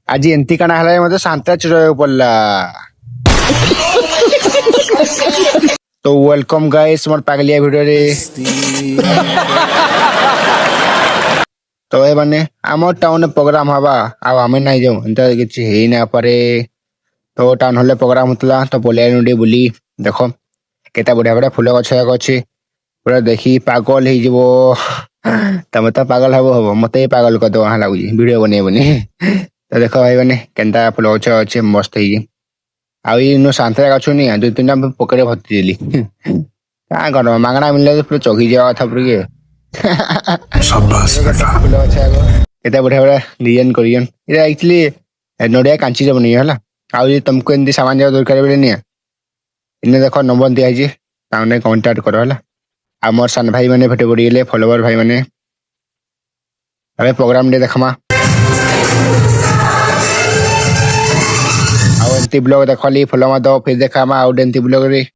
ଆଜି ଏମିତି କାଣା ହେଲା ମତେ ଶାନ୍ତିରେ ରହିବାକୁ ପଡିଲା। तो वेलकम गाइस मोर पागलिया वीडियो रे। तो ए माने आम टाउन प्रोग्राम हवा आ आमे नहीं जाऊ एंता किछि हेई ना पारे। तो टाउन हॉल प्रोग्राम होतला तो बोले नुडी बुली देखो केता बढ़िया बढ़िया फूल गछ अछि पूरा देखी पागल हे जबो। तमे तो पागल हबो मते पागल कर दो हां लागु वीडियो बने बने। तो देखो भाई माने केनता फूल गछ अछि मस्त हे आ इन शांतरा गछ नि दु तीन पकड़े भर्ती देली का कर मागଣା मिलले पूरा चौकी जावा था पूरी शाबाश बेटा फूल गछ आगो केता बढ़िया बढ़िया डिजाइन करियन ये एक्चुअली नोडिया कांची जब नहीं होला आ तुमको एमती सामान जब दरकार बेले नि इन्हें देखो नंबर दिया है ताने कांटेक्ट करो होला आ मोर सान भाई माने भेटे पड़ी फॉलोवर भाई माने अबे प्रोग्राम दे देखमा आउ एंती ब्लॉग देखली फॉलो मा दो फिर देखा मा आउ एंती ब्लॉग रे